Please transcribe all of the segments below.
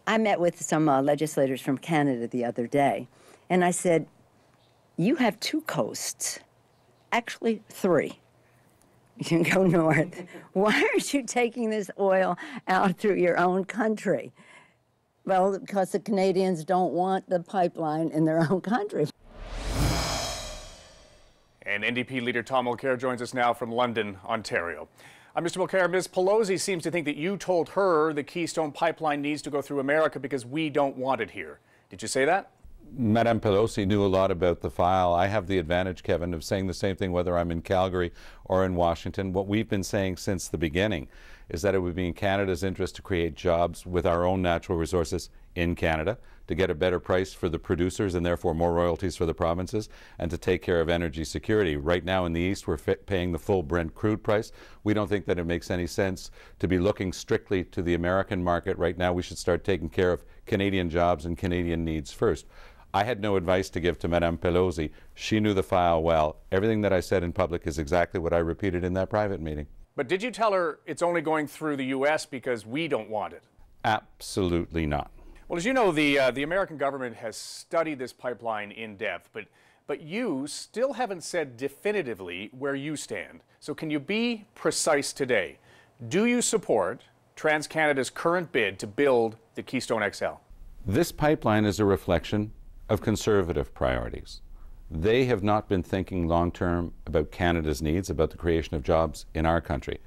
I met with some legislators from Canada the other day, and I said, you have two coasts, actually three. You can go north. Why aren't you taking this oil out through your own country? Well, because the Canadians don't want the pipeline in their own country. And NDP leader Tom Mulcair joins us now from London, Ontario. Mr. Mulcair, Ms. Pelosi seems to think that you told her the Keystone pipeline needs to go through America because we don't want it here. Did you say that? Madame Pelosi knew a lot about the file. I have the advantage, Kevin, of saying the same thing whether I'm in Calgary or in Washington. What we've been saying since the beginning is that it would be in Canada's interest to create jobs with our own natural resources in Canada, to get a better price for the producers and therefore more royalties for the provinces, and to take care of energy security. Right now in the East, we're paying the full Brent crude price. We don't think that it makes any sense to be looking strictly to the American market. Right now, we should start taking care of Canadian jobs and Canadian needs first. I had no advice to give to Madame Pelosi. She knew the file well. Everything that I said in public is exactly what I repeated in that private meeting. But did you tell her it's only going through the U.S. because we don't want it? Absolutely not. Well, as you know, the American government has studied this pipeline in depth, but you still haven't said definitively where you stand. So can you be precise today? Do you support TransCanada's current bid to build the Keystone XL? This pipeline is a reflection of Conservative priorities. They have not been thinking long-term about Canada's needs, about the creation of jobs in our country.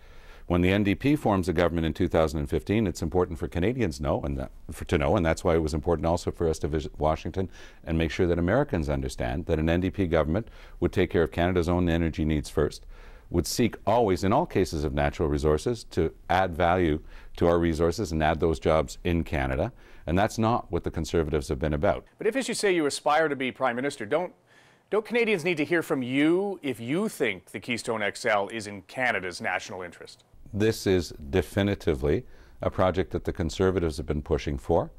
When the NDP forms a government in 2015, it's important for Canadians to know, and that's why it was important also for us to visit Washington and make sure that Americans understand that an NDP government would take care of Canada's own energy needs first, would seek always, in all cases of natural resources, to add value to our resources and add those jobs in Canada, and that's not what the Conservatives have been about. But if, as you say, you aspire to be Prime Minister, don't Canadians need to hear from you if you think the Keystone XL is in Canada's national interest? This is definitively a project that the Conservatives have been pushing for.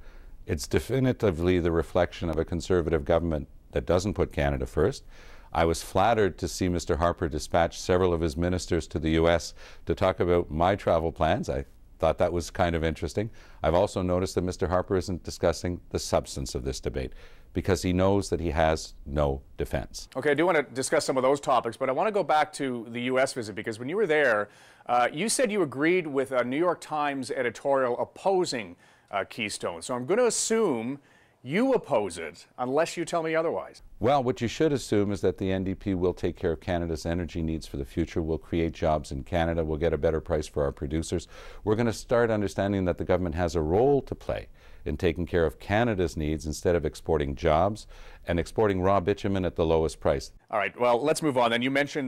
It's definitively the reflection of a Conservative government that doesn't put Canada first. I was flattered to see Mr. Harper dispatch several of his ministers to the U.S. to talk about my travel plans. I thought that was kind of interesting. I've also noticed that Mr. Harper isn't discussing the substance of this debate because he knows that he has no defense. Okay, I do want to discuss some of those topics, but I want to go back to the U.S. visit because when you were there, you said you agreed with a New York Times editorial opposing Keystone. So I'm going to assume you oppose it unless you tell me otherwise. Well, what you should assume is that the NDP will take care of Canada's energy needs for the future. We'll create jobs in Canada. We'll get a better price for our producers. We're going to start understanding that the government has a role to play in taking care of Canada's needs instead of exporting jobs and exporting raw bitumen at the lowest price. All right, well, let's move on then. You mentioned